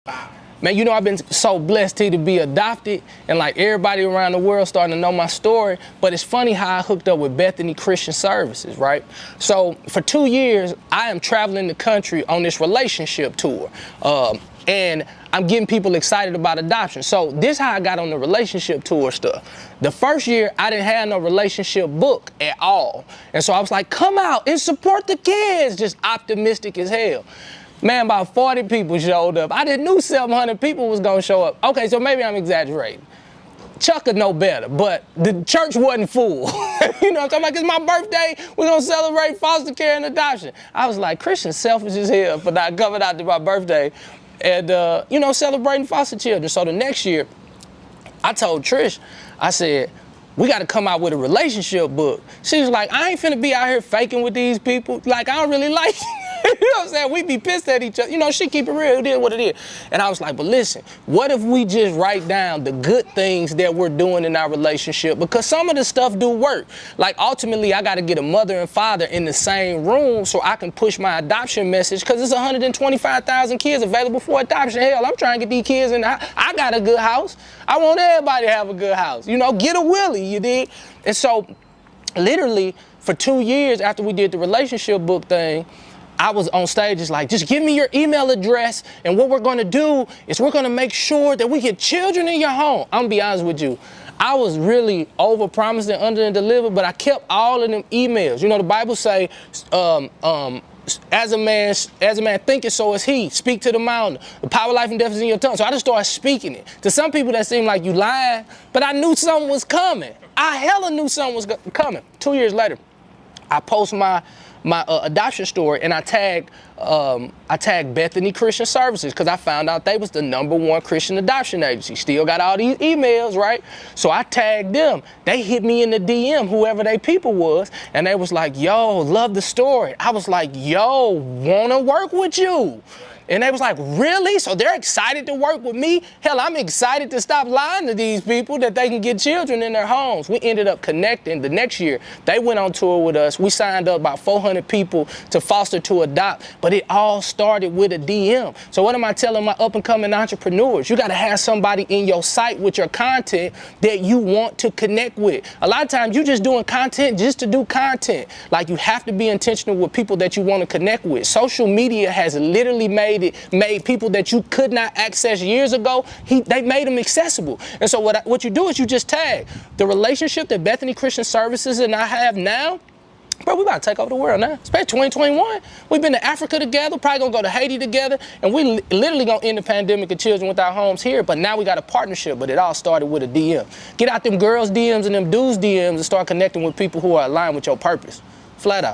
Man, you know, I've been so blessed to be adopted, and like everybody around the world starting to know my story. But it's funny how I hooked up with Bethany Christian Services, right? So for 2 years, I am traveling the country on this relationship tour. And I'm getting people excited about adoption. So this is how I got on the relationship tour stuff. The first year, I didn't have no relationship book at all. And so I was like, come out and support the kids, just optimistic as hell. Man, about 40 people showed up. I didn't knew 700 people was gonna show up. Okay, so maybe I'm exaggerating. Chuck would know better, but the church wasn't full. You know what I'm talking about? It's my birthday, we're gonna celebrate foster care and adoption. I was like, Christian's selfish as hell for not coming out to my birthday and, you know, celebrating foster children. So the next year, I told Trish, I said, we got to come out with a relationship book. She was like, I ain't finna be out here faking with these people. Like, I don't really like you. You know what I'm saying? We be pissed at each other. You know, she keep it real. It is what it is. And I was like, but listen, what if we just write down the good things that we're doing in our relationship? Because some of the stuff do work. Like, ultimately, I got to get a mother and father in the same room so I can push my adoption message, because it's 125,000 kids available for adoption. Hell, I'm trying to get these kids in the house. I got a good house. I want everybody to have a good house. You know, get a Willie, you dig? And so, literally, for 2 years after we did the relationship book thing, I was on stage, just like, just give me your email address, and what we're gonna do is we're gonna make sure that we get children in your home. I'm gonna be honest with you. I was really over-promised and under-delivered, but I kept all of them emails. You know, the Bible say, as a man thinketh, so is he. Speak to the mountain. The power of life and death is in your tongue. So I just started speaking it. To some people that seemed like you lying, but I knew something was coming. I hella knew something was coming. 2 years later, I post my adoption story, and I tagged Bethany Christian Services, because I found out they was the #1 Christian adoption agency. Still got all these emails, right? So I tagged them. They hit me in the DM, whoever they people was, and they was like, yo, love the story. I was like, yo, wanna work with you? And they was like, really? So they're excited to work with me? Hell, I'm excited to stop lying to these people that they can get children in their homes. We ended up connecting. The next year, they went on tour with us. We signed up about 400 people to foster to adopt, but it all started with a DM. So what am I telling my up-and-coming entrepreneurs? You got to have somebody in your site with your content that you want to connect with. A lot of times, you're just doing content just to do content. Like, you have to be intentional with people that you want to connect with. Social media has literally made people that you could not access years ago, they made them accessible. And so what you do is you just tag the relationship that Bethany Christian Services and I have now. Bro, we about to take over the world now. Especially 2021. We've been to Africa together, probably gonna go to Haiti together, and we literally gonna end the pandemic of children without homes here, but now we got a partnership, but it all started with a DM. Get out them girls' DMs and them dudes' DMs and start connecting with people who are aligned with your purpose. Flat out.